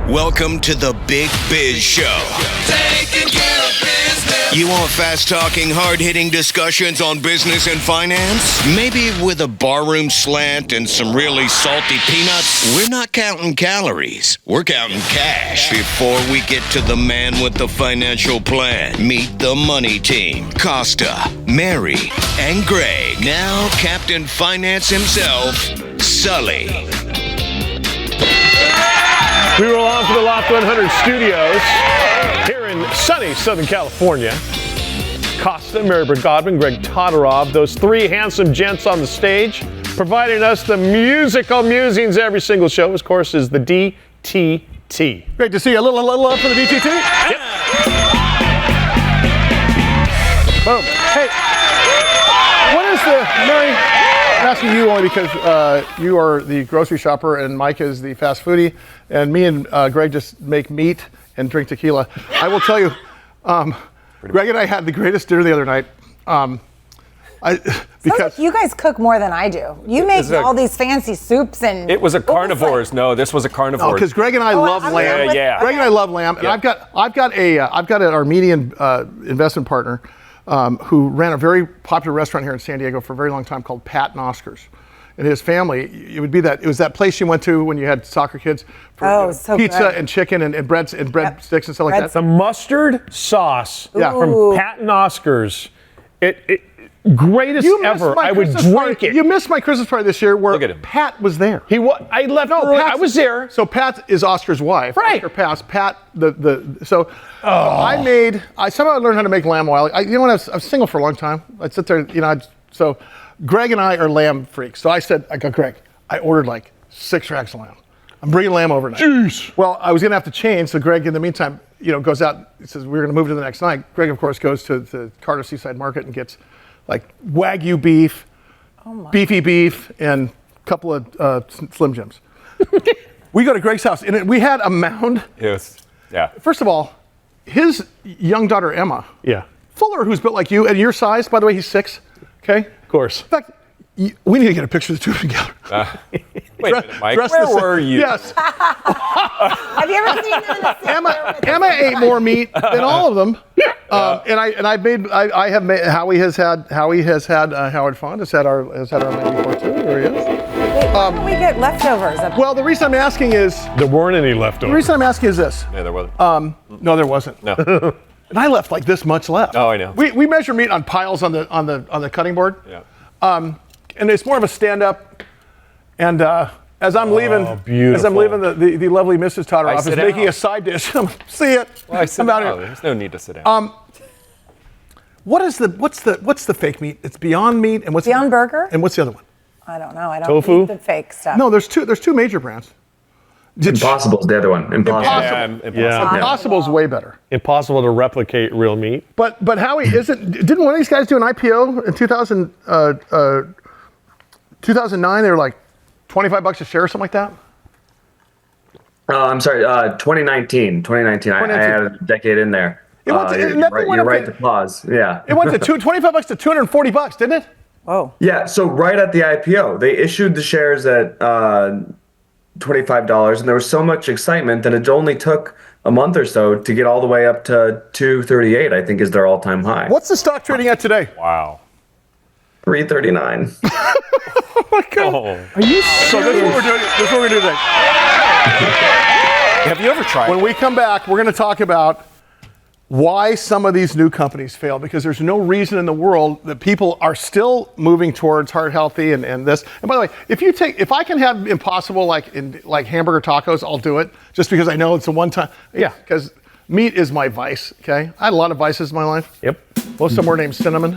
Welcome to the Big Biz Show. Taking care of business. You want fast-talking, hard-hitting discussions on business and finance? Maybe with a barroom slant and some really salty peanuts? We're not counting calories. We're counting cash. Before we get to the man with the financial plan, meet the money team. Costa, Mary, and Greg. Now Captain Finance himself, Sully. We roll on to the Loft 100 studios here in sunny Southern California. Costa, Mary Godwin, Greg Todorov, those three handsome gents on the stage, providing us the musical musings every single show, of course, is the DTT. Great to see you. A little love for the DTT? Yep. Boom. Hey, what is Mary, I'm asking you only because you are the grocery shopper and Mike is the fast foodie, and me and Greg just make meat and drink tequila. I will tell you, Greg and I had the greatest dinner the other night. Because you guys cook more than I do. You make all these fancy soups and. It was a carnivore's. No, this was a carnivore. No, because Greg and I love lamb. Yeah. Greg and I love lamb, and I've got an Armenian investment partner who ran a very popular restaurant here in San Diego for a very long time called Pat and Oscar's. And his family, it was that place you went to when you had soccer kids for pizza good. And chicken and bread sticks and stuff like that. The mustard sauce from Pat and Oscar's. Greatest ever. I would drink it. You missed my Christmas party this year where Pat was there. I left early. I was there. So Pat is Oscar's wife. Right. Oscar passed. Pat, I somehow learned how to make lamb oil. I was single for a long time. I'd sit there, so Greg and I are lamb freaks. So I go, Greg, I ordered like 6 racks of lamb. I'm bringing lamb overnight. Jeez. Well, I was going to have to change. So Greg, in the meantime, goes out. He says, we're going to move to the next night. Greg, of course, goes to the Carter Seaside Market and gets like Wagyu beef, beefy beef, and a couple of Slim Jims. We go to Greg's house, and we had a mound. Yes. Yeah. First of all, his young daughter, Emma. Yeah. Fuller, who's built like you, and your size, by the way, he's 6. Okay? Of course. In fact, we need to get a picture of the two of them together. Wait a minute, Mike. Where were you? Yes. Have you ever seen them in the same Emma ate more meat than all of them. And I have made Howie has had Howard Font has had our man before too. There he is. Wait, why don't we get leftovers? Well, the reason I'm asking is there weren't any leftovers. The reason I'm asking is this. Yeah, there wasn't. No, there wasn't. No. And I left like this much left. Oh, I know. We measure meat on piles on the cutting board. Yeah. And it's more of a stand-up. And as I'm leaving the lovely Mrs. Todorov is making a side dish. See it. Well, I'm out here. There's no need to sit down. What's the fake meat? It's Beyond Meat and what's Beyond Burger? And what's the other one? I don't know. I don't Tofu? eat the fake stuff. No, there's two major brands. Impossible's the other one. Impossible. Impossible's way better. Impossible to replicate real meat. But Howie, didn't one of these guys do an IPO in 2009? They were like $25 a share or something like that? I'm sorry, 2019. I added a decade in there. You're right to pause. Yeah. It went to $25 to $240, didn't it? Oh. Yeah, so right at the IPO, they issued the shares at $25, and there was so much excitement that it only took a month or so to get all the way up to $238, I think is their all-time high. What's the stock trading at today? Wow. $339. Oh my God. Oh. Are you serious? So this is what we're doing. This is what we're doing today. Have you ever tried? When we come back, we're going to talk about why some of these new companies fail, because there's no reason in the world that people are still moving towards heart healthy and this. And by the way, if I can have Impossible like hamburger tacos, I'll do it just because I know it's a one-time. Yeah, because meat is my vice. Okay, I had a lot of vices in my life. Yep. Most of them were named Cinnamon.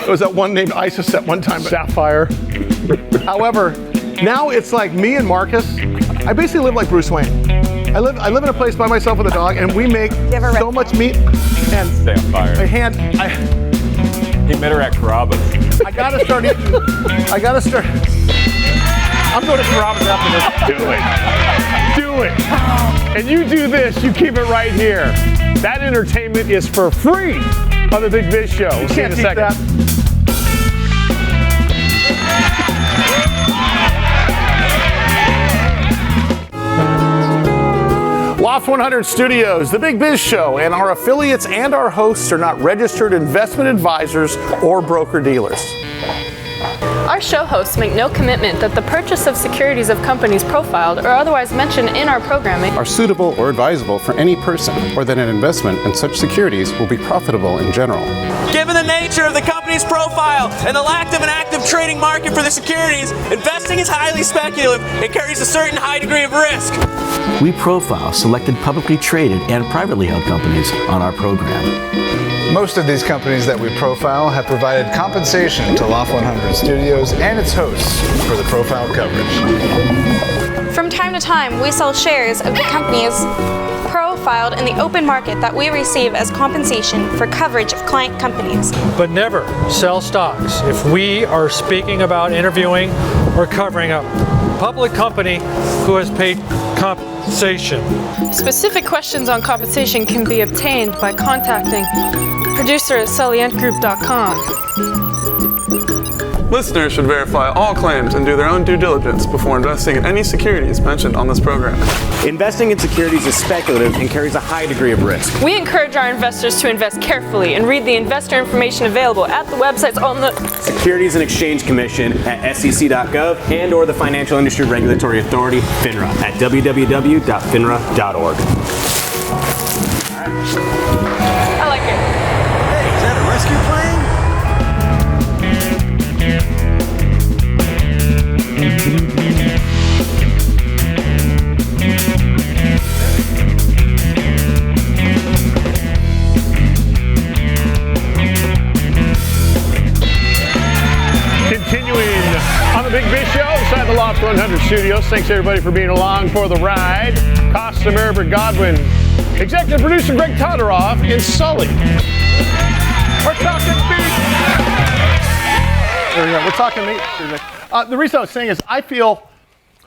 There was that one named Isis at one time. Sapphire. However, now it's like me and Marcus. I basically live like Bruce Wayne. I live in a place by myself with a dog, and we make so much meat. And stay on fire. He met her at Carrabba's. I gotta start eating. I'm going to Carrabba's after this. Do it. And you do this, you keep it right here. That entertainment is for free on the Big Biz Show. You See you in a second. that. Loft 100 Studios, the Big Biz Show, and our affiliates and our hosts are not registered investment advisors or broker-dealers. Our show hosts make no commitment that the purchase of securities of companies profiled or otherwise mentioned in our programming are suitable or advisable for any person, or that an investment in such securities will be profitable in general. Given the nature of the company's profile and the lack of an active trading market for the securities, investing is highly speculative and carries a certain high degree of risk. We profile selected publicly traded and privately held companies on our program. Most of these companies that we profile have provided compensation to Loft 100 Studios and its hosts for the profile coverage. From time to time, we sell shares of the companies profiled in the open market that we receive as compensation for coverage of client companies. But never sell stocks if we are speaking about interviewing or covering a public company who has paid compensation. Specific questions on compensation can be obtained by contacting producer at sullyentgroup.com. Listeners should verify all claims and do their own due diligence before investing in any securities mentioned on this program. Investing in securities is speculative and carries a high degree of risk. We encourage our investors to invest carefully and read the investor information available at the websites on the Securities and Exchange Commission at sec.gov and or the Financial Industry Regulatory Authority, FINRA, at www.finra.org. I like it. Hey, is that a rescue plane? Continuing on the Big Biz Show inside the Loft 100 Studios. Thanks everybody for being along for the ride. Costa, Maribor, Godwin, executive producer Greg Todorov in Sully. We're talking meat. There we go. We're talking meat. The reason I was saying is I feel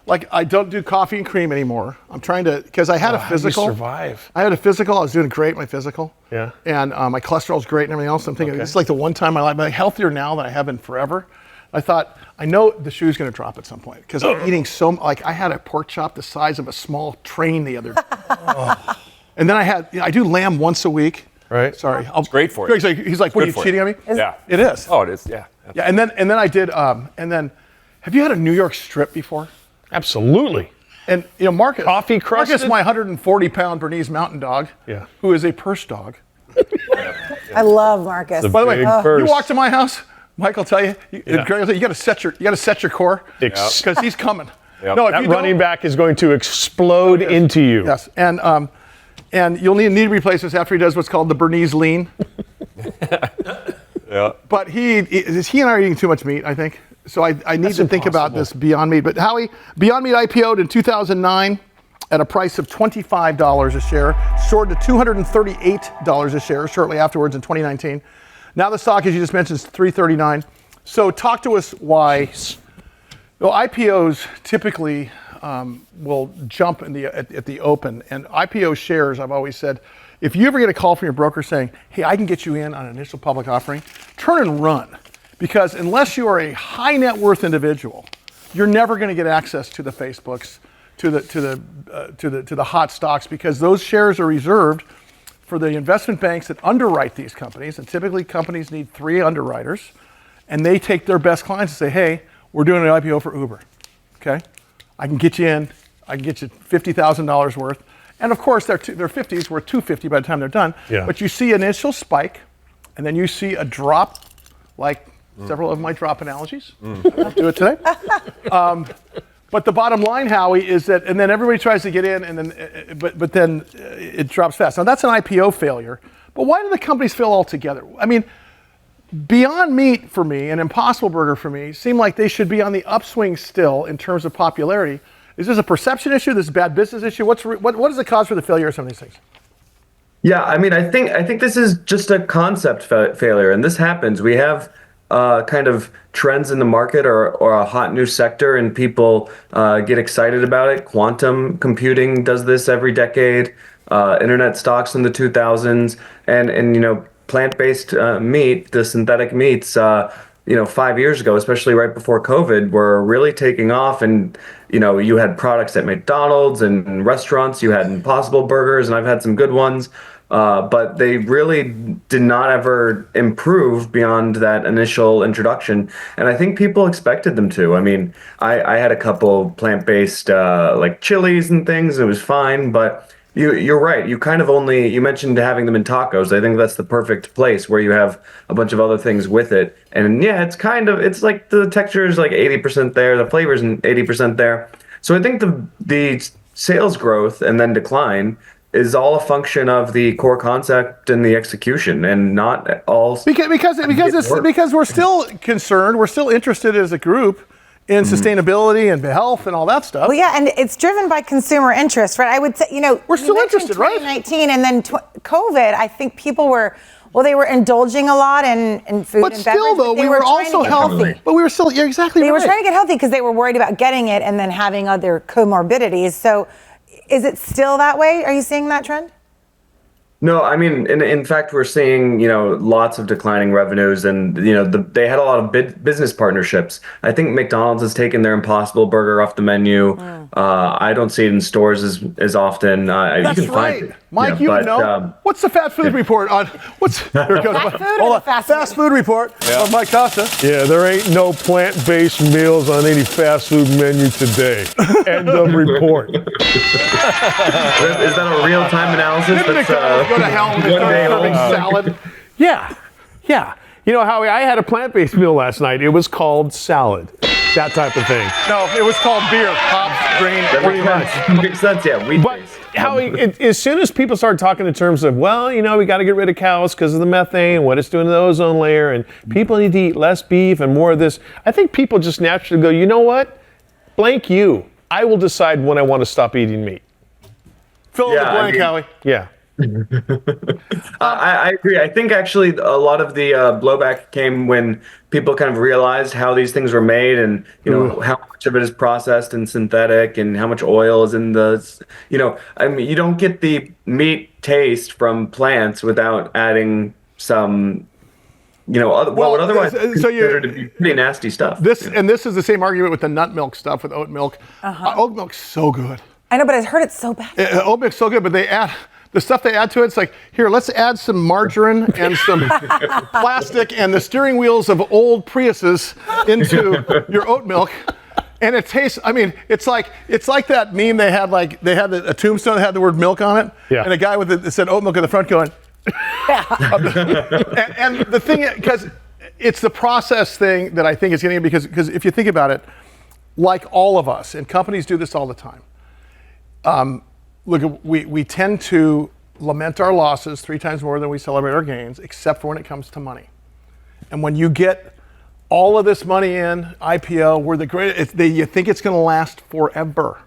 like I don't do coffee and cream anymore. I'm trying to, because I had a physical. How do you survive? I had a physical. I was doing great, my physical. Yeah. And my cholesterol's great and everything else. I'm thinking, This is like the one time in my life, I'm healthier now than I have been forever. I thought, I know the shoe's going to drop at some point because I'm eating I had a pork chop the size of a small train the other day. And then I do lamb once a week. Right. Sorry. It's great for you. He's like, what are you cheating on me? Yeah. It is. Oh, it is. Yeah. Yeah. And then I did, have you had a New York strip before? Absolutely. And Marcus. Coffee crusted? Marcus, my 140-pound Bernese Mountain Dog, who is a purse dog. I love Marcus. By the way, you walk to my house, Mike will tell you, Greg will tell you, you got to set your core because he's coming. Yep. No, that running back is going to explode into you. Yes, and you'll need replacements after he does what's called the Bernese lean. Yeah. But he and I are eating too much meat, I think. So I need to think about this Beyond Meat. But Howie, Beyond Meat IPO'd in 2009 at a price of $25 a share, soared to $238 a share shortly afterwards in 2019. Now the stock, as you just mentioned, is $339. So talk to us why. Well, IPOs typically will jump at the open, and IPO shares, I've always said, if you ever get a call from your broker saying, hey, I can get you in on an initial public offering, turn and run. Because unless you are a high net worth individual, you're never going to get access to the Facebooks, to the hot stocks, because those shares are reserved for the investment banks that underwrite these companies. And typically companies need 3 underwriters, and they take their best clients and say, hey, we're doing an IPO for Uber. Okay, I can get you in. I can get you $50,000 worth. And of course, their 50s were $250 by the time they're done. Yeah. But you see an initial spike, and then you see a drop, like several of my drop analogies. I'll do it today. But the bottom line, Howie, is that, and then everybody tries to get in, and then, but then it drops fast. Now that's an IPO failure. But why do the companies fail altogether? I mean, Beyond Meat for me and Impossible Burger for me seem like they should be on the upswing still in terms of popularity. Is this a perception issue? This is a bad business issue? What is the cause for the failure of some of these things? Yeah, I mean, I think this is just a concept failure, and this happens. We have kind of trends in the market or a hot new sector, and people get excited about it. Quantum computing does this every decade. Internet stocks in the 2000s, and plant-based meat, the synthetic meats, 5 years ago, especially right before COVID, were really taking off, and you had products at McDonald's and restaurants. You had Impossible Burgers, and I've had some good ones. But they really did not ever improve beyond that initial introduction. And I think people expected them to. I mean, I had a couple plant-based like chilies and things. It was fine, but you're right. You mentioned having them in tacos. I think that's the perfect place where you have a bunch of other things with it. And yeah, it's like the texture is like 80% there. The flavor's 80% there. So I think the sales growth and then decline is all a function of the core concept and the execution, and not all because we're still concerned, we're still interested as a group in sustainability and health and all that stuff. Well, yeah, and it's driven by consumer interest, right? I would say, we're still interested, right? 2019 and then COVID, I think people were indulging a lot in food but and still, beverage. though, we were also healthy. But we were still, you're exactly right. They were trying to get healthy because they were worried about getting it and then having other comorbidities. So is it still that way? Are you seeing that trend? No, I mean, in fact, we're seeing, lots of declining revenues, and, they had a lot of business partnerships. I think McDonald's has taken their Impossible Burger off the menu. I don't see it in stores as often. That's you can right. find it. Mike, what's the fast food report on, fast food report of Mike Costa. Yeah, there ain't no plant-based meals on any fast food menu today. End of report. Is that a real-time analysis? Go to hell with a salad. Yeah. Howie, I had a plant-based meal last night. It was called salad. That type of thing. No, it was called beer. Hops, grain, pretty much. Makes sense, yeah. But Howie, as soon as people start talking in terms of, we got to get rid of cows because of the methane, what it's doing to the ozone layer, and people need to eat less beef and more of this, I think people just naturally go, you know what? Blank you. I will decide when I want to stop eating meat. Fill in the blank, Howie. Yeah. I agree. I think actually a lot of the blowback came when people kind of realized how these things were made, and how much of it is processed and synthetic, and how much oil is in the. You don't get the meat taste from plants without adding some. What would otherwise considered to be pretty nasty stuff. This is the same argument with the nut milk stuff with oat milk. Oat milk's so good. I know, but I heard it's so bad. Oat milk's so good, but they add. The stuff they add to it, it's like, here, let's add some margarine and some plastic and the steering wheels of old Priuses into your oat milk. And it tastes, it's like that meme they had a tombstone that had the word milk on it. Yeah. And a guy that said oat milk in the front going. and the thing, because it's the process thing that I think is getting, because if you think about it, like all of us, and companies do this all the time. Look, we tend to lament our losses 3 times more than we celebrate our gains, except for when it comes to money. And when you get all of this money in, IPO, we're the greatest, you think it's going to last forever.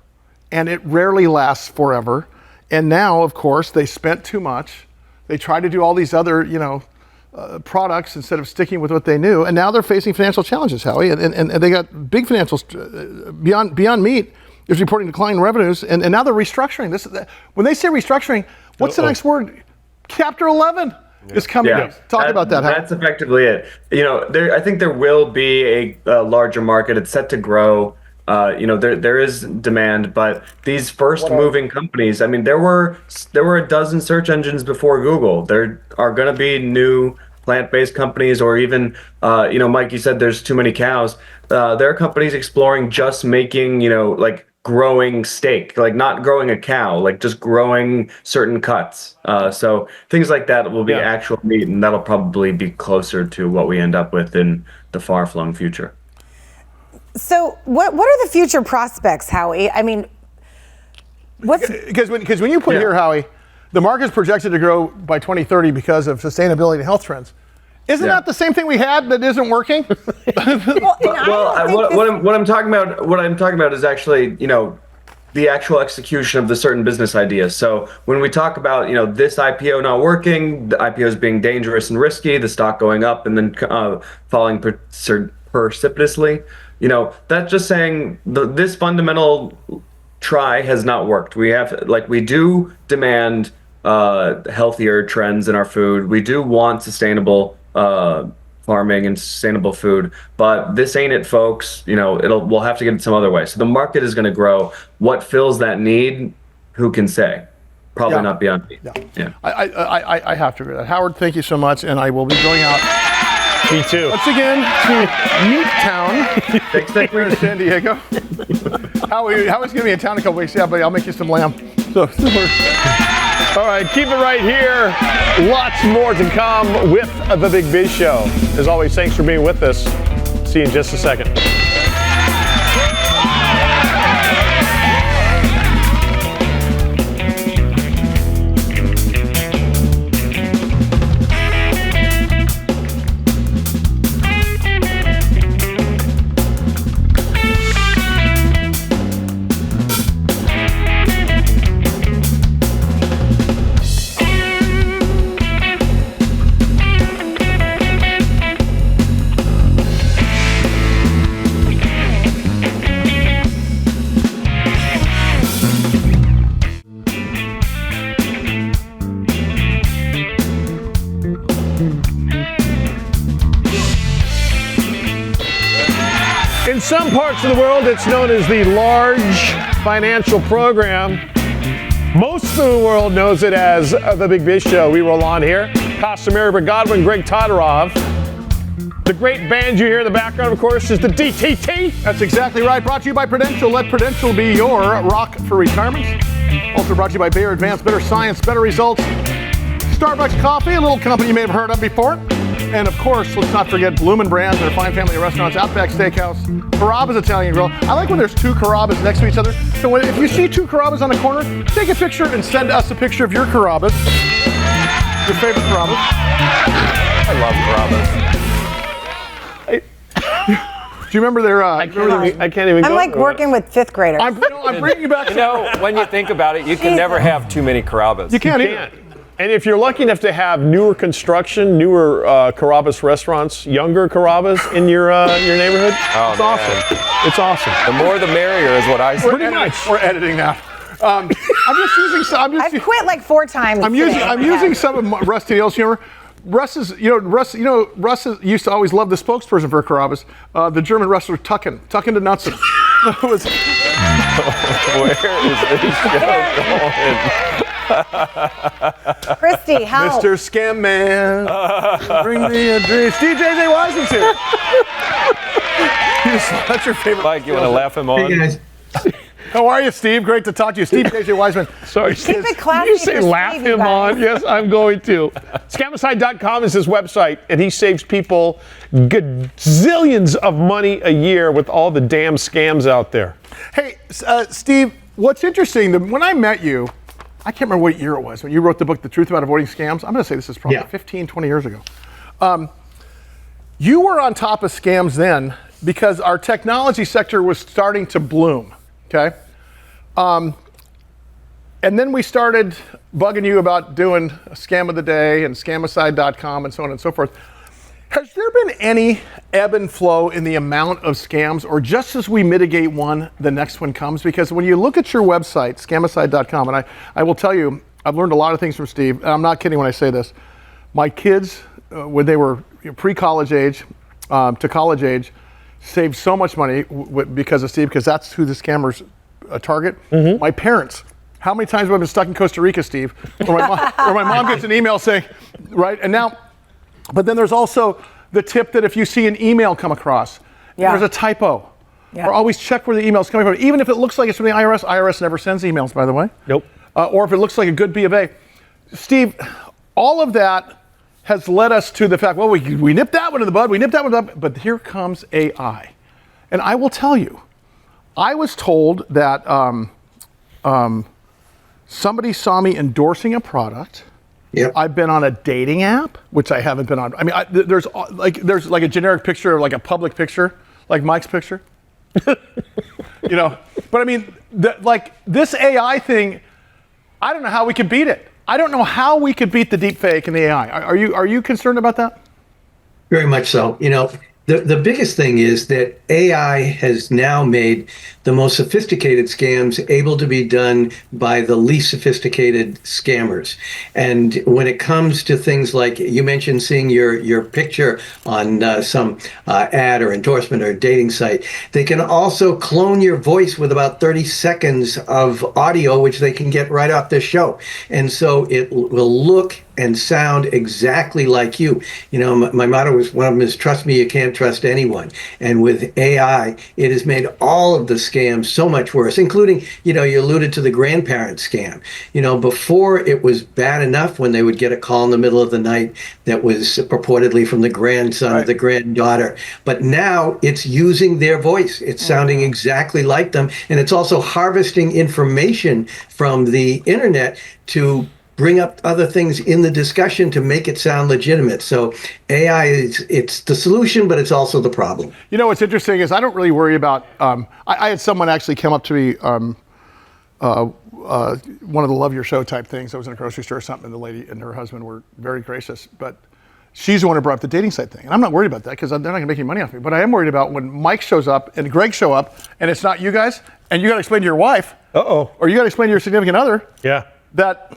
And it rarely lasts forever. And now, of course, they spent too much. They tried to do all these other, products instead of sticking with what they knew. And now they're facing financial challenges, Howie. And they got big financials beyond meat. Is reporting declining revenues, and now they're restructuring. When they say restructuring, what's the next word? Chapter 11 is coming. Yeah. Talk about that. That's effectively it. I think there will be a larger market. It's set to grow. There is demand, but these first moving companies. There were a dozen search engines before Google. There are going to be new plant-based companies, or even, Mike, you said there's too many cows. There are companies exploring just making, growing steak, like not growing a cow, like just growing certain cuts. So things like that will be actual meat, and that'll probably be closer to what we end up with in the far-flung future. So what are the future prospects, Howie? Because when you put here, Howie, the market's projected to grow by 2030 because of sustainability and health trends. Isn't that the same thing we had that isn't working? What I'm talking about is actually, the actual execution of the certain business ideas. So when we talk about, this IPO not working, the IPOs being dangerous and risky, the stock going up and then falling precipitously, that's just saying this fundamental try has not worked. We do demand farming and sustainable food. But this ain't it, folks. We'll have to get it some other way. So the market is going to grow. What fills that need? Who can say? Probably not beyond me. Yeah. I have to agree with that. Howard, thank you so much, and I will be going out. Me too. Once again to Meat Town in San Diego. Howie's going to be in town in a couple weeks. Yeah, buddy, I'll make you some lamb. So, all right, keep it right here. Lots more to come with the Big Biz Show. As always, thanks for being with us. See you in just a second. In some parts of the world, it's known as the large financial program. Most of the world knows it as the Big Biz Show. We roll on here. Costa, Mary Godwin, Greg Todorov. The great band you hear in the background, of course, is the DTT. That's exactly right. Brought to you by Prudential. Let Prudential be your rock for retirement. Also brought to you by Bayer Advanced, better science, better results. Starbucks Coffee, a little company you may have heard of before. And of course, let's not forget Bloomin' Brands, their fine family of restaurants, Outback Steakhouse, Carrabba's Italian Grill. I like when there's two Carrabba's next to each other. So if you see two Carrabba's on the corner, take a picture and send us a picture of your Carrabba's. Your favorite Carrabba's. I love Carrabba's. Do you remember their? I can't even. I'm like working with fifth graders. I'm bringing you back. When you think about it, you can never have too many Carrabba's. You can't either. And if you're lucky enough to have newer construction, newer Carrabba's restaurants, younger Carrabba's in your neighborhood, it's awesome. It's awesome. The more the merrier is what I say. Pretty much. We're editing that. I'm just using some. I've quit like 4 times. I'm using some of Russ Tedale's humor. Russ used to always love the spokesperson for Carrabba's, the German wrestler Tucken to Knudsen. Where is this show going? Christy, help. Mr. Scam Man, bring me a drink. Steve JJ Weisman's here. That's your favorite. Mike, you want to laugh him on? Hey guys. How are you, Steve? Great to talk to you. Steve JJ Weisman. Sorry, keep it classy. You say laugh him on? Yes, I'm going to. Scamicide.com is his website, and he saves people gazillions of money a year with all the damn scams out there. Hey, Steve, what's interesting, when I met you, I can't remember what year it was, when you wrote the book, The Truth About Avoiding Scams. I'm going to say this is probably 15, 20 years ago. You were on top of scams then because our technology sector was starting to bloom, okay? And then we started bugging you about doing a scam of the day and scamicide.com and so on and so forth. Has there been any ebb and flow in the amount of scams, or just as we mitigate one, the next one comes? Because when you look at your website, scamicide.com, and I will tell you, I've learned a lot of things from Steve, and I'm not kidding when I say this. My kids, when they were pre-college age to college age, saved so much money because of Steve, because that's who the scammers target. Mm-hmm. My parents. How many times have I been stuck in Costa Rica, Steve, where my mom gets an email saying, right, and now, but then there's also the tip that if you see an email come across, there's a typo, or always check where the email's coming from. Even if it looks like it's from the IRS, IRS never sends emails, by the way. Nope. Or if it looks like a good B of A. Steve, all of that has led us to the fact, well, we nipped that one in the bud, but here comes AI. And I will tell you, I was told that somebody saw me endorsing a product. Yep. I've been on a dating app, which I haven't been on. I mean, there's like a generic picture, or like a public picture, like Mike's picture. But I mean, this AI thing, I don't know how we can beat it. I don't know how we could beat the deep fake and the AI. Are you concerned about that? Very much so. The biggest thing is that AI has now made the most sophisticated scams able to be done by the least sophisticated scammers. And when it comes to things like you mentioned seeing your picture on some ad or endorsement or dating site, they can also clone your voice with about 30 seconds of audio, which they can get right off the show. And so it will look and sound exactly like you. You know, my motto was, one of them is, trust me, you can't trust anyone. And with AI, it has made all of the scams so much worse, including, you know, you alluded to the grandparent scam. You know, before it was bad enough when they would get a call in the middle of the night that was purportedly from the grandson or the granddaughter. But now it's using their voice. It's sounding exactly like them. And it's also harvesting information from the internet to bring up other things in the discussion to make it sound legitimate. So AI it's the solution, but it's also the problem. You know, what's interesting is I don't really worry about, I had someone actually come up to me, one of the Love Your Show type things. I was in a grocery store or something, and the lady and her husband were very gracious, but she's the one who brought up the dating site thing. And I'm not worried about that because they're not gonna make any money off me. But I am worried about when Mike shows up and Greg show up and it's not you guys, and you gotta explain to your wife, or you gotta explain to your significant other, that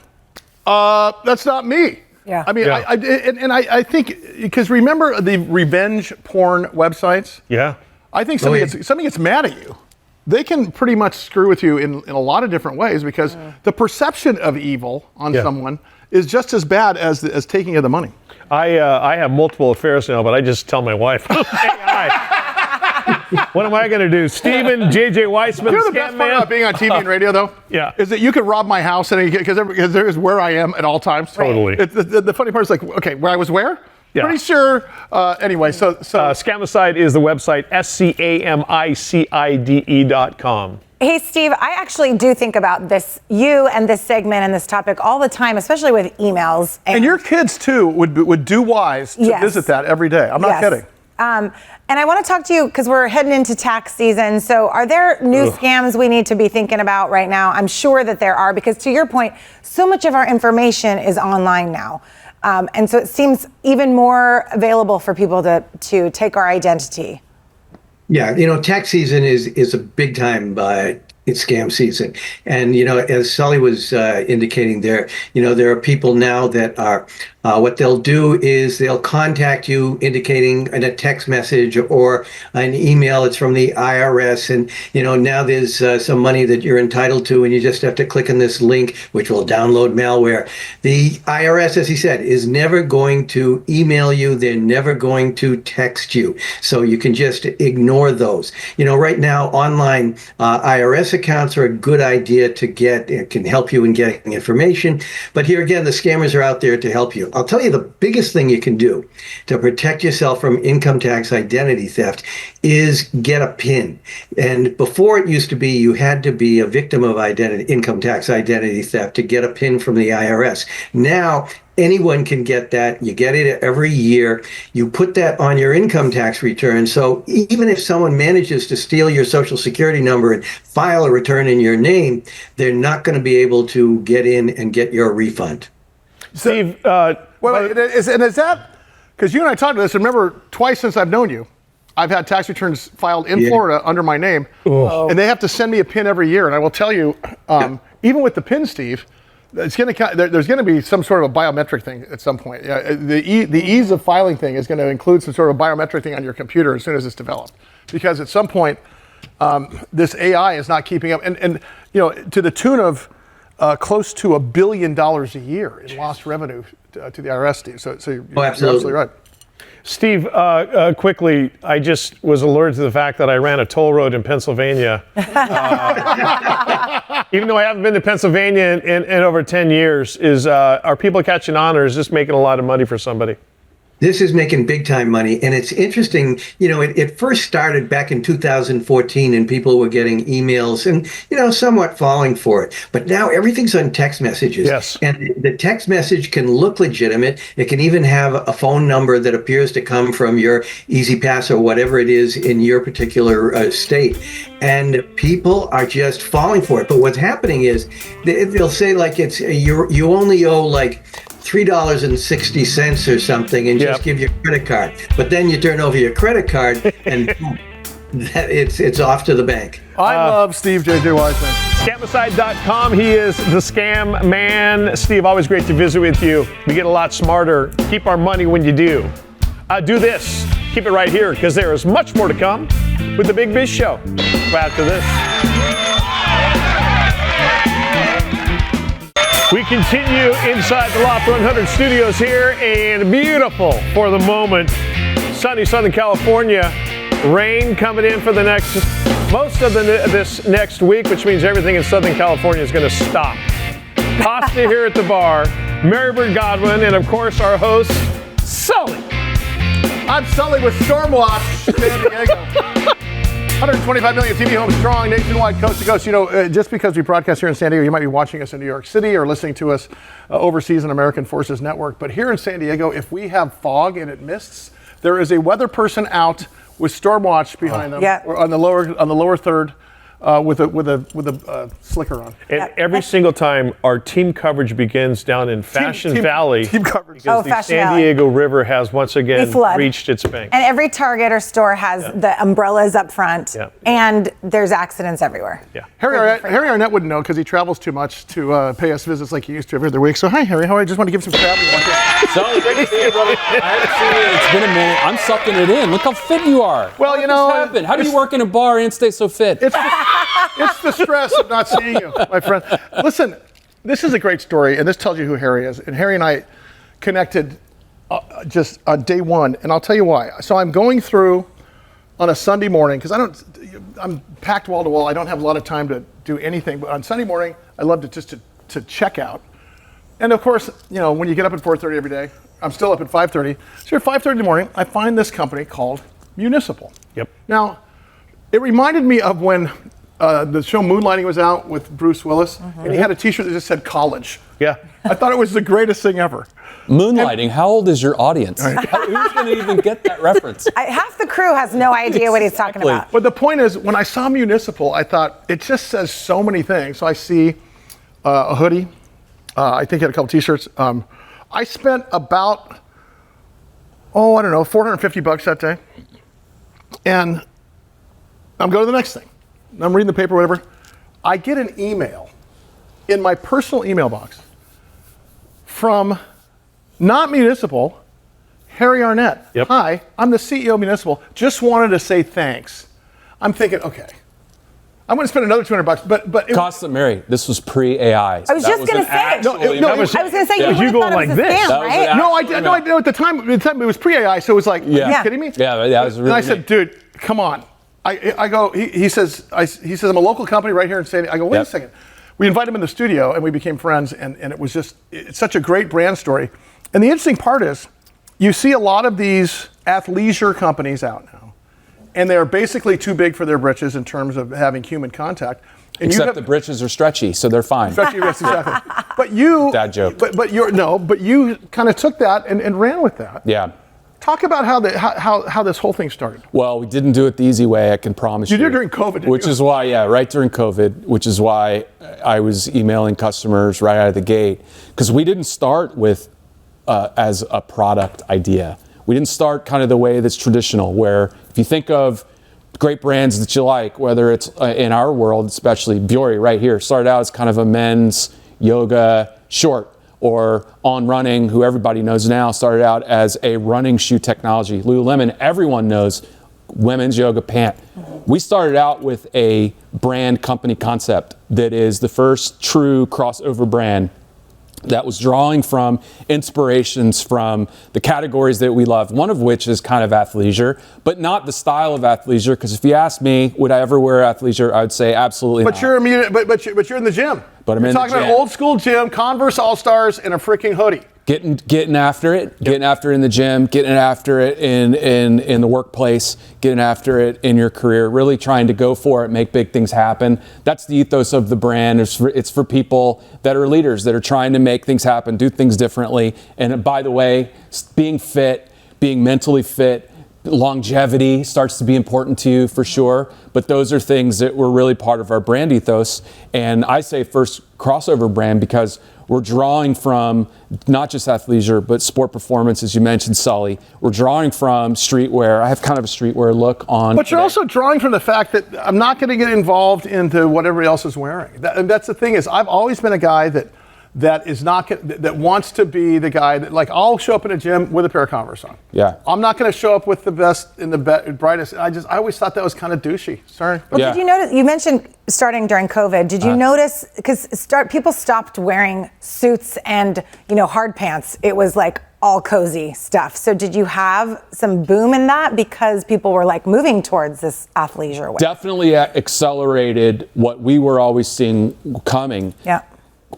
that's not me. Yeah. I mean, I think, because remember the revenge porn websites? Yeah. I think somebody gets mad at you. They can pretty much screw with you in a lot of different ways because the perception of evil on someone is just as bad as taking of the money. I have multiple affairs now, but I just tell my wife, what am I going to do? Steven, JJ Weisman, you know the best part about being on TV and radio, though? Is that you can rob my house because there is where I am at all times. Totally. The funny part is like, okay, where I was where? Yeah. Pretty sure. Anyway, so Scamicide is the website, SCAMICIDE.com. Hey, Steve, I actually do think about this, you and this segment and this topic all the time, especially with emails. And your kids, too, would do wise to visit that every day. I'm not kidding. And I want to talk to you because we're heading into tax season. So are there new scams we need to be thinking about right now? I'm sure that there are, because to your point, so much of our information is online now. And so it seems even more available for people to take our identity. Yeah, you know, tax season is a big time it's scam season. And, you know, as Sully was indicating there, you know, there are people now that are, what they'll do is they'll contact you indicating in a text message or an email, it's from the IRS. And, you know, now there's some money that you're entitled to, and you just have to click on this link, which will download malware. The IRS, as he said, is never going to email you. They're never going to text you. So you can just ignore those. You know, right now, online IRS accounts are a good idea to get. It can help you in getting information. But here again, the scammers are out there to help you. I'll tell you the biggest thing you can do to protect yourself from income tax identity theft is get a PIN. And before it used to be you had to be a victim of income tax identity theft to get a PIN from the IRS. Now, anyone can get that. You get it every year. You put that on your income tax return. So even if someone manages to steal your Social Security number and file a return in your name, they're not going to be able to get in and get your refund. Steve, is that, because you and I talked about this, remember twice since I've known you, I've had tax returns filed in Florida under my name, and they have to send me a PIN every year. And I will tell you, even with the PIN, Steve, there's going to be some sort of a biometric thing at some point. The ease of filing thing is going to include some sort of biometric thing on your computer as soon as it's developed, because at some point this AI is not keeping up, and you know, to the tune of close to $1 billion a year in lost revenue to the IRS, Steve. So you're absolutely right. Steve, quickly, I just was alerted to the fact that I ran a toll road in Pennsylvania. Even though I haven't been to Pennsylvania in over 10 years, are people catching on, or is this making a lot of money for somebody? This is making big time money. And it's interesting, you know, it first started back in 2014 and people were getting emails and, you know, somewhat falling for it. But now everything's on text messages. Yes. And the text message can look legitimate. It can even have a phone number that appears to come from your Easy Pass or whatever it is in your particular state. And people are just falling for it. But what's happening is they'll say like you only owe like $3.60 or something and just give your credit card. But then you turn over your credit card and it's off to the bank. I love Steve JJ Weisman. Scamicide.com. He is the scam man. Steve, always great to visit with you. We get a lot smarter. Keep our money when you do. Do this. Keep it right here because there is much more to come with the Big Biz Show. After this. We continue inside the Loft 100 studios here in beautiful, for the moment, sunny Southern California. Rain coming in for the most of this next week, which means everything in Southern California is going to stop. Pasta here at the bar, Marybird Godwin, and of course our host, Sully. I'm Sully with Stormwatch, San Diego. 125 million TV homes strong, nationwide, coast to coast. You know, just because we broadcast here in San Diego, you might be watching us in New York City or listening to us overseas on American Forces Network. But here in San Diego, if we have fog and it mists, there is a weather person out with Stormwatch behind them, or on the lower third, with a slicker on. And every single time our team coverage begins down in Fashion Valley, team coverage. because the San Diego River has once again reached its bank. And every Target or store has the umbrellas up front, and there's accidents everywhere. Yeah. Harry Arnett wouldn't know because he travels too much to pay us visits like he used to every other week. So hi, Harry. How are you? I just want to give some crap. Sully, great to see you, brother. I haven't seen you. It's been a minute. I'm sucking it in. Look how fit you are. Well, you know, how do you work in a bar and stay so fit? It's the stress of not seeing you, my friend. Listen, this is a great story, and this tells you who Harry is. And Harry and I connected just on day one, and I'll tell you why. So I'm going through on a Sunday morning, because I'm packed wall to wall. I don't have a lot of time to do anything, but on Sunday morning, I love to check out. And of course, you know, when you get up at 4:30 every day, I'm still up at 5:30. So at 5:30 in the morning, I find this company called Municipal. Yep. Now, it reminded me of when the show Moonlighting was out with Bruce Willis, and he had a T-shirt that just said college. Yeah. I thought it was the greatest thing ever. Moonlighting, how old is your audience? Who's going to even get that reference? Half the crew has no idea what he's talking about. But the point is, when I saw Municipal, I thought, it just says so many things. So I see a hoodie. I think he had a couple T-shirts. I spent about, $450 that day. And I'm going to the next thing. I'm reading the paper, whatever. I get an email in my personal email box from not Municipal, Harry Arnett. Yep. Hi, I'm the CEO of Municipal. Just wanted to say thanks. I'm thinking, okay, I'm going to spend another $200, but Costa Mary, this was pre-AI. I was just going to say. I was going to say you going like this, right? No, I know at the time it was pre-AI, so it was like, are you kidding me? Yeah, that was really. And I said, dude, come on. I go. He says I'm a local company right here in San Diego. I go, wait a second. We invited him in the studio and we became friends, and it was it's such a great brand story. And the interesting part is, you see a lot of these athleisure companies out now, and they're basically too big for their britches in terms of having human contact. And Except the britches are stretchy, so they're fine. Stretchy, yes, exactly. But you, dad joke. But you kind of took that and ran with that. Yeah. Talk about how this whole thing started. Well, we didn't do it the easy way, I can promise you. You did during COVID, didn't Which you? is why, right during COVID, which is why I was emailing customers right out of the gate. Because we didn't start with as a product idea. We didn't start kind of the way that's traditional, where if you think of great brands that you like, whether it's in our world, especially Biore right here, started out as kind of a men's yoga short, or On Running, who everybody knows now, started out as a running shoe technology. Lululemon, everyone knows, women's yoga pant. We started out with a brand company concept that is the first true crossover brand that was drawing from inspirations from the categories that we love, one of which is kind of athleisure, but not the style of athleisure, because if you ask me, would I ever wear athleisure, I would say absolutely not. But you're in the gym. But I'm You're in talking the gym. about old school gym, Converse All-Stars, and a freaking hoodie. Getting after it, getting after it in the gym, getting after it in the workplace, getting after it in your career, really trying to go for it, make big things happen. That's the ethos of the brand. It's for people that are leaders, that are trying to make things happen, do things differently. And by the way, being fit, being mentally fit, Longevity starts to be important to you for sure, but those are things that were really part of our brand ethos. And I say first crossover brand because we're drawing from not just athleisure, but sport performance, as you mentioned, Sully. We're drawing from streetwear. I have kind of a streetwear look on. But you're also drawing from the fact that I'm not going to get involved into what everybody else is wearing. That's the thing is, I've always been a guy that is not that wants to be the guy that, like, I'll show up in a gym with a pair of Converse on. Yeah. I'm not going to show up with the best and the brightest. I always thought that was kind of douchey. Sorry. Well, did you notice? You mentioned starting during COVID. Did you notice? Because people stopped wearing suits and hard pants. It was like all cozy stuff. So did you have some boom in that because people were like moving towards this athleisure way? Definitely accelerated what we were always seeing coming. Yeah.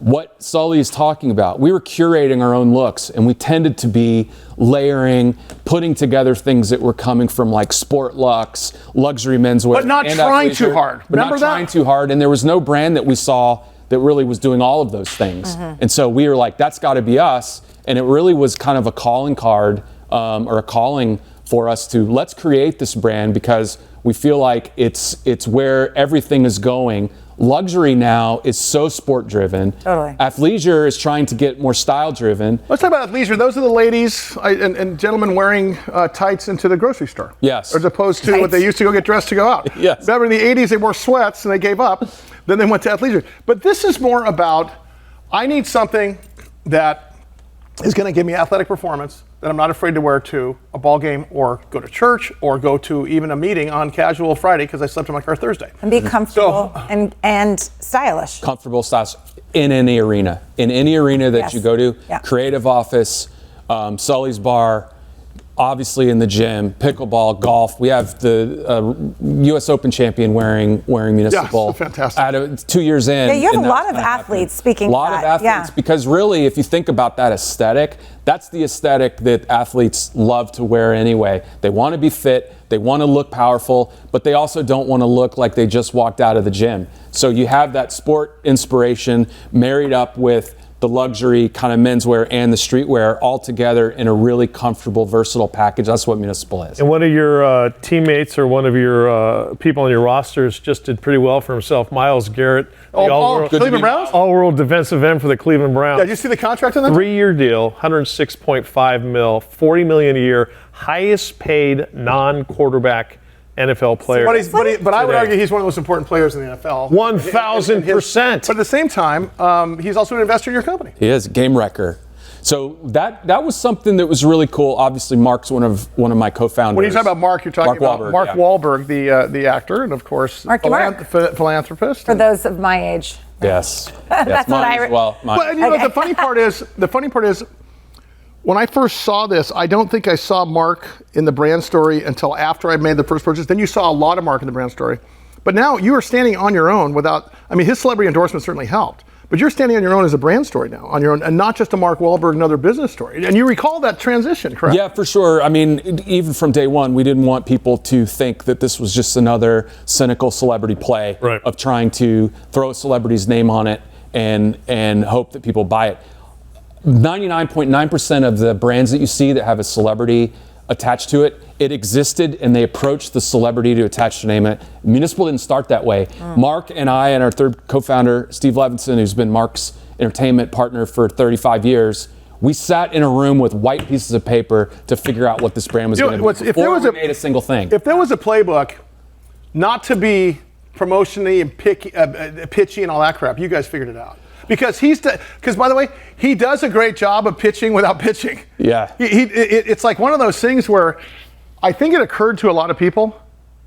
What Sully is talking about, we were curating our own looks, and we tended to be layering, putting together things that were coming from like sport luxe, luxury menswear, but not trying too hard. Remember that? Trying too hard, and there was no brand that we saw that really was doing all of those things. Mm-hmm. And so we were like, that's got to be us. And it really was kind of a calling card or a calling for us to let's create this brand because we feel like it's where everything is going. Luxury now is so sport driven. Totally. Athleisure is trying to get more style driven. Let's talk about athleisure. Those are the ladies and gentlemen wearing tights into the grocery store. Yes. As opposed to what they used to go get dressed to go out. Yes. Remember in the 80s they wore sweats and they gave up. Then they went to athleisure. But this is more about, I need something that is going to give me athletic performance that I'm not afraid to wear to a ball game or go to church or go to even a meeting on casual Friday because I slept in my car Thursday. And be comfortable and stylish. Comfortable, stylish in any arena. In any arena that you go to, creative office, Sully's bar, obviously in the gym, pickleball, golf. We have the U.S. Open champion wearing Municipal. Yeah, fantastic. 2 years in. Yeah, you have a lot of athletes speaking. A lot of athletes because really, if you think about that aesthetic, that's the aesthetic that athletes love to wear anyway. They want to be fit, they want to look powerful, but they also don't want to look like they just walked out of the gym. So you have that sport inspiration married up with the luxury kind of menswear and the streetwear all together in a really comfortable, versatile package. That's what Municipal is. And one of your teammates or one of your people on your rosters just did pretty well for himself. Myles Garrett, Cleveland Browns? All-world defensive end for the Cleveland Browns. Yeah, did you see the contract on that? 3-year deal, $106.5 million, $40 million a year, highest paid non-quarterback NFL player. But I would argue he's one of the most important players in the NFL. 1,000%. But at the same time, he's also an investor in your company. He is, game wrecker. So that was something that was really cool. Obviously, Mark's one of my co-founders. When you talk about Mark, you're talking about Wahlberg, Mark Wahlberg, the actor, and of course, philanthropist. For those of my age. Yes. That's what I. Well, and you know, the funny part is, when I first saw this, I don't think I saw Mark in the brand story until after I made the first purchase. Then you saw a lot of Mark in the brand story. But now you are standing on your own without, I mean, his celebrity endorsement certainly helped. But you're standing on your own as a brand story now, on your own, and not just a Mark Wahlberg, another business story. And you recall that transition, correct? Yeah, for sure. I mean, even from day one, we didn't want people to think that this was just another cynical celebrity play of trying to throw a celebrity's name on it and hope that people buy it. 99.9% of the brands that you see that have a celebrity attached to it, it existed and they approached the celebrity to attach their name in it. Municipal didn't start that way. Mark and I and our third co-founder, Steve Levinson, who's been Mark's entertainment partner for 35 years, we sat in a room with white pieces of paper to figure out what this brand was going to be before we made a single thing. If there was a playbook not to be promotion-y and pitchy and all that crap, you guys figured it out. Because by the way, he does a great job of pitching without pitching. Yeah. It's like one of those things where I think it occurred to a lot of people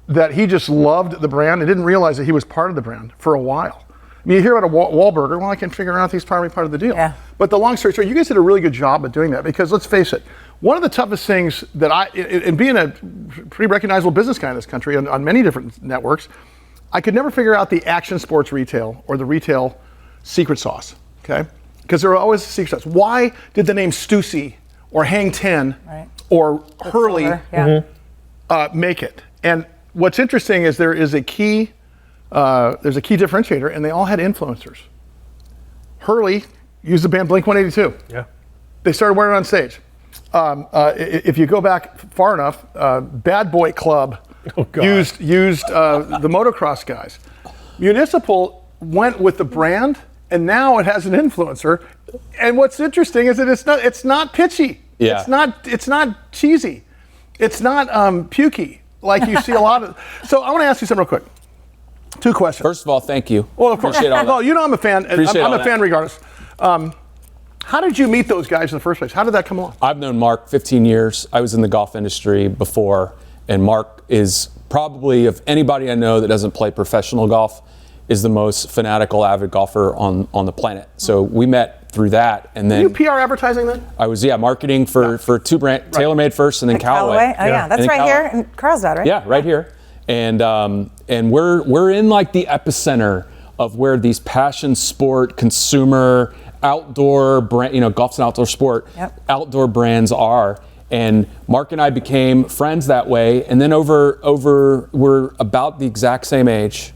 that he just loved the brand and didn't realize that he was part of the brand for a while. I mean, you hear about a Wahlberg, well, I can figure out he's probably part of the deal. Yeah. But the long story short, you guys did a really good job of doing that because let's face it, one of the toughest things that and being a pretty recognizable business guy in this country on many different networks, I could never figure out the action sports retail or the retail secret sauce, okay? Because there are always secret sauce. Why did the name Stussy or Hang 10 or Hurley make it? And what's interesting is there's a key differentiator, and they all had influencers. Hurley used the band Blink-182. Yeah. They started wearing it on stage. if you go back far enough, Bad Boy Club used the motocross guys. Municipal went with the brand, and now it has an influencer. And what's interesting is that it's not pitchy. Yeah. It's not cheesy. It's not pukey like you see a lot of. So I want to ask you something real quick. 2 questions. First of all, thank you. Well, of course. Appreciate all that. Well, you know I'm a fan. I'm a fan regardless. How did you meet those guys in the first place? How did that come along? I've known Mark 15 years. I was in the golf industry before, and Mark is probably, of anybody I know that doesn't play professional golf, is the most fanatical, avid golfer on the planet. So we met through that, and then you PR advertising then? I was marketing for 2 brands, TaylorMade first, and then Callaway. Oh yeah, that's right here in Carlsbad, right? Yeah, right here, and we're in like the epicenter of where these passion sport, consumer, outdoor brand, golf's an outdoor sport, outdoor brands are. And Mark and I became friends that way, and then we're about the exact same age.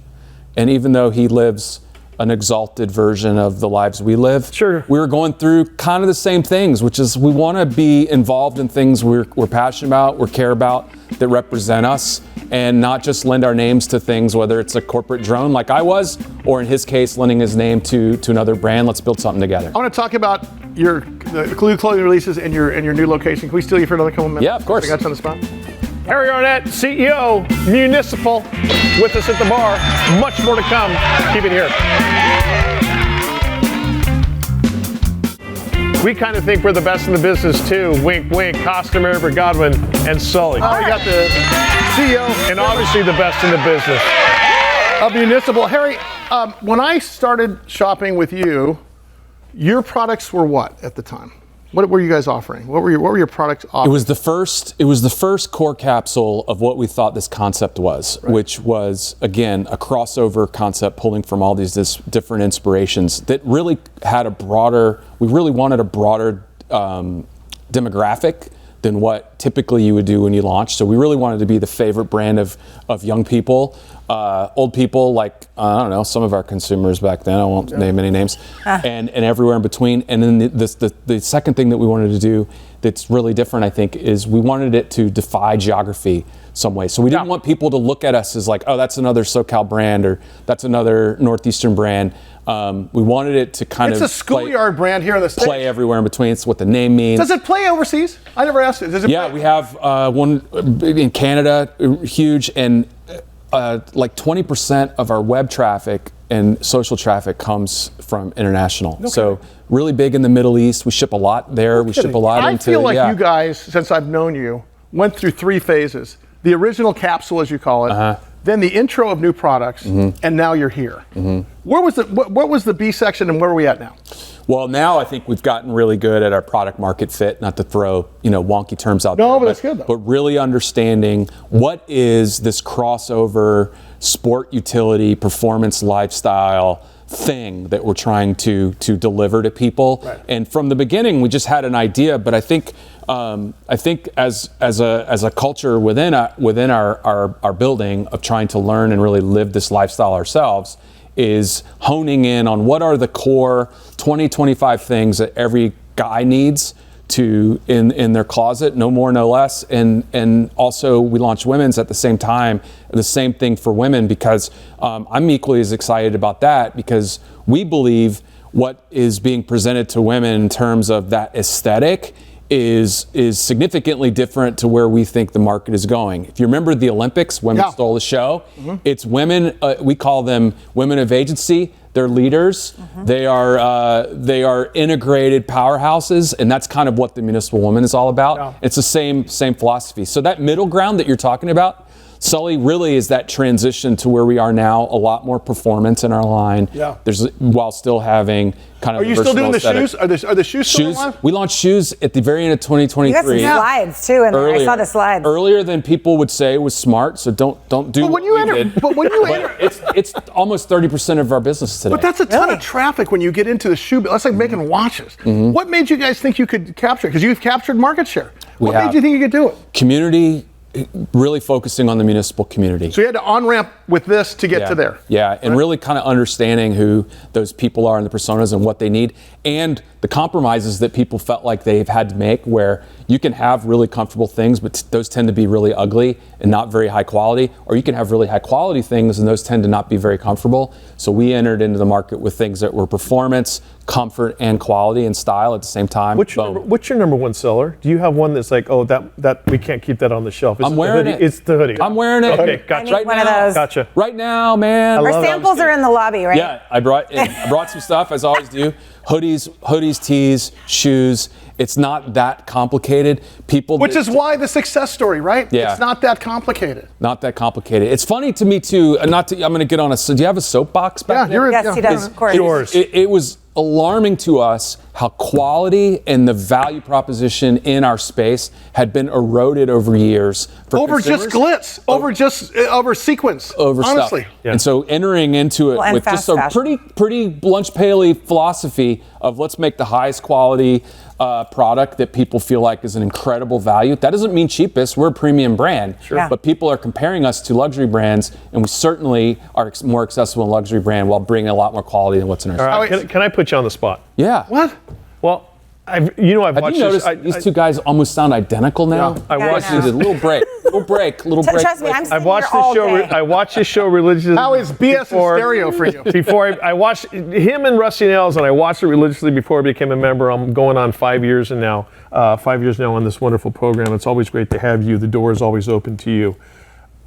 And even though he lives an exalted version of the lives we live, we were going through kind of the same things, which is we want to be involved in things we're passionate about, we care about, that represent us, and not just lend our names to things, whether it's a corporate drone like I was, or in his case, lending his name to another brand. Let's build something together. I want to talk about the new clothing releases and your new location. Can we steal you for another couple minutes? Yeah, of course. I got you on the spot. Harry Arnett, CEO, Municipal, with us at the bar. Much more to come. Keep it here. We kind of think we're the best in the business too. Wink, wink. Costa, Mary, Godwin, and Sully. Oh, you got the CEO. And obviously the best in the business. Of Municipal. Harry, when I started shopping with you, your products were what at the time? What were you guys offering? What were your products offering? It was the first core capsule of what we thought this concept was, which was, again, a crossover concept pulling from all these different inspirations that really had we really wanted a broader demographic than what typically you would do when you launch. So we really wanted to be the favorite brand of young people, old people, like, I don't know, some of our consumers back then, I won't name any names, and everywhere in between. And then the second thing that we wanted to do that's really different, I think, is we wanted it to defy geography some way. So we didn't want people to look at us as like, oh, that's another SoCal brand, or that's another Northeastern brand. We wanted it to kind of It's a schoolyard brand here in the States. Play everywhere in between. It's what the name means. Does it play overseas? I never asked it. Does it play? We have one in Canada, huge, and like 20% of our web traffic and social traffic comes from international. Okay. So really big in the Middle East. We ship a lot there. We ship a lot into. I feel like you guys, since I've known you, went through 3 phases. The original capsule, as you call it, then the intro of new products, and now you're here. Where was what was the B section, and where are we at now? Well, now I think we've gotten really good at our product market fit, not to throw, wonky terms out there. No, but that's good though. But really understanding what is this crossover sport utility, performance lifestyle thing that we're trying to deliver to people. Right. And from the beginning, we just had an idea, but I think as a culture within our building of trying to learn and really live this lifestyle ourselves, is honing in on what are the core 25 things that every guy needs to in their closet, no more, no less. And also we launched women's at the same time, the same thing for women, because I'm equally as excited about that, because we believe what is being presented to women in terms of that aesthetic is significantly different to where we think the market is going. If you remember the Olympics, women stole the show. It's women, we call them women of agency. They're leaders. They are integrated powerhouses, and that's kind of what the Municipal Woman is all about. It's the same philosophy. So that middle ground that you're talking about, Sully, really is that transition to where we are now, a lot more performance in our line. Yeah. While still having kind of. Are you still doing the shoes? Are the shoes still alive? We launched shoes at the very end of 2023. You got some slides too, and I saw the slides. Earlier than people would say was smart, so don't do. But when you enter, it's almost 30% of our business today. But that's a ton of traffic when you get into the shoe. That's like making watches. What made you guys think you could capture it? Because you've captured market share. What made you think you could do it? Community. really focusing on the municipal community. So you had to on-ramp with this to get to there. Yeah, and really kind of understanding who those people are and the personas and what they need, and the compromises that people felt like they've had to make, where you can have really comfortable things, but those tend to be really ugly and not very high quality, or you can have really high quality things and those tend to not be very comfortable. So we entered into the market with things that were performance, comfort, and quality and style at the same time. What's your number one seller? Do you have one that's like, oh, that we can't keep that on the shelf? I'm wearing it. It's the hoodie. I'm wearing it. Okay, gotcha. I need one of those. Gotcha. Right now, man. Our samples are in the lobby, right? Yeah, I brought some stuff, as I always do. Hoodies, tees, shoes. It's not that complicated. Which is why the success story, right? Yeah. It's not that complicated. Not that complicated. It's funny to me too. I'm going to get on do you have a soapbox back there? Yes, he does, of course. Yours. It was alarming to us how quality and the value proposition in our space had been eroded over years. Over just glitz, over sequence, over honestly. Stuff. Yeah. And so entering into it with just a pretty lunch pail-y philosophy of let's make the highest quality product that people feel like is an incredible value. That doesn't mean cheapest. We're a premium brand, but people are comparing us to luxury brands, and we certainly are more accessible and luxury brand while bringing a lot more quality than what's in our space. All right, can I put you on the spot? Yeah. What? Well, I've Have watched you noticed these two guys almost sound identical now? I watched a little break. Trust me, I'm sitting I watched here all this show. day. I watched this show religiously. How is BS stereo for you? Before I watched him and Rusty Nails, and I watched it religiously before I became a member. I'm going on 5 years now on this wonderful program. It's always great to have you. The door is always open to you.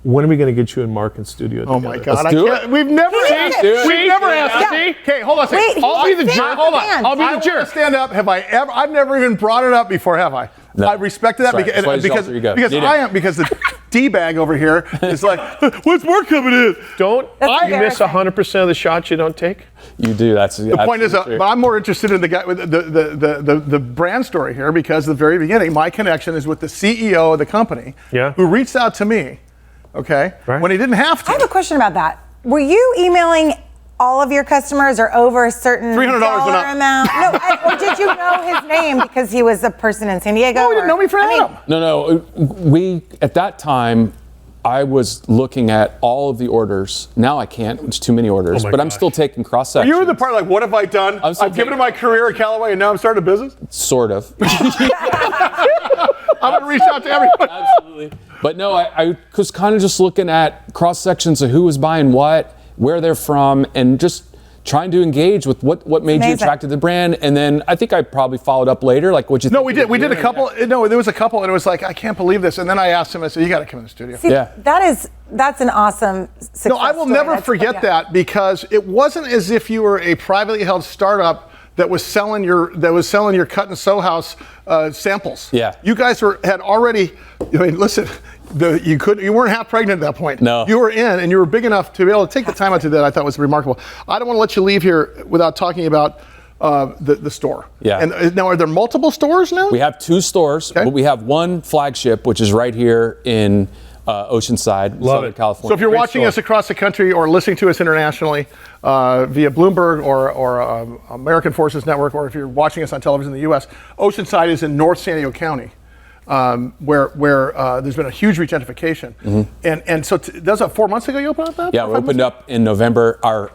When are we going to get you in Mark and studio together? Oh my God! We've never asked. Okay, hold on a second. Wait, I'll be the jerk. Hold on. I'll be the jerk. Stand up. Have I ever? I've never even brought it up before, have I? No. I respected that That's right. because the D-bag over here is like, what's more coming in? Don't you miss 100% of the shots you don't take? You do. The point is, but I'm more interested in the guy with the brand story here, because at the very beginning, my connection is with the CEO of the company, who reached out to me. Okay. Right. When he didn't have to. I have a question about that. Were you emailing all of your customers or over a certain $300 dollar amount? No, or did you know his name because he was a person in San Diego? No, we didn't know me for Adam. No. We at that time, I was looking at all of the orders. Now I can't. It's too many orders. But I'm still taking cross sections. You were the part like, what have I done? I've given it my career at Callaway, and now I'm starting a business. Sort of. I'm gonna reach out to everyone. Absolutely. But no, I was kind of just looking at cross sections of who was buying what, where they're from, and just trying to engage with what made you attracted to the brand. And then I think I probably followed up later, like what you. No, we did. We did a couple. No, there was a couple, and it was like, I can't believe this. And then I asked him. I said, you got to come in the studio. See, that's an awesome success No, I will never forget that, because it wasn't as if you were a privately held startup that was selling your cut and sew house samples. Yeah. You guys had already. I mean, listen. You weren't half pregnant at that point. No. You were in, and you were big enough to be able to take the time out to do that. I thought was remarkable. I don't want to let you leave here without talking about the store. Yeah. And now, are there multiple stores now? We have 2 stores, but we have one flagship, which is right here in Oceanside, Southern California. So if you're watching us across the country or listening to us internationally via Bloomberg or American Forces Network, or if you're watching us on television in the U.S., Oceanside is in North San Diego County. Where there's been a huge regentrification, and so that's 4 months ago you opened up that. Yeah, we opened up in November. Our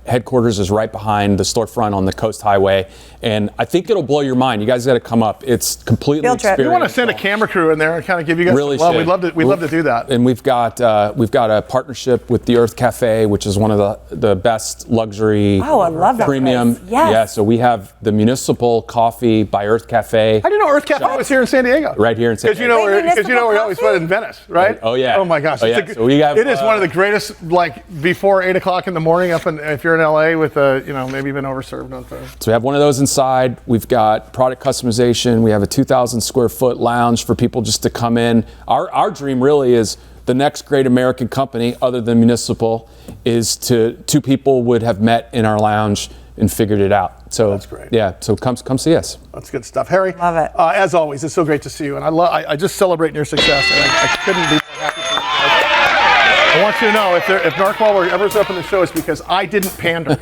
headquarters is right behind the storefront on the Coast Highway, and I think it'll blow your mind. You guys got to come up. It's completely experiential. We want to send a camera crew in there and kind of give you guys. Really, we'd love to do that. And we've got a partnership with the Earth Cafe, which is one of the best luxury. Oh, I love that premium. place. Yes. Yeah, so we have the Municipal Coffee by Earth Cafe. How do you know Earth Cafe was here in San Diego? Right here in San Diego. Because you know we always went in Venice, right? Oh yeah. Oh my gosh. Oh, yeah. So we have, it is one of the greatest, like before 8 o'clock in the morning if you're in LA with maybe been overserved. So we have one of those inside. We've got product customization. We have a 2,000 square foot lounge for people just to come in. Our dream really is the next great American company other than Municipal is two people would have met in our lounge and figured it out. So that's great. Yeah, so come see us. That's good stuff, Harry. Love it. As always, it's so great to see you, and I just celebrate your success, and I couldn't be more happy for you guys. I want you to know if Narqual were ever up in the show, it's because I didn't pander.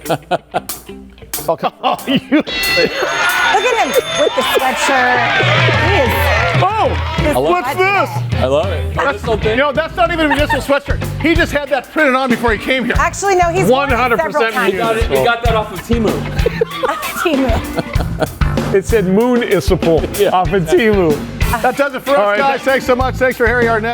Look at him with the sweatshirt. He is. Oh. What's this? I love it. That's not even a municipal sweatshirt. He just had that printed on before he came here. Actually, no, he's 100% municipal. We got that off of Temu. Temu. It said municipal off of Temu. That does it for us, guys. Thanks so much. Thanks for Harry Arnett.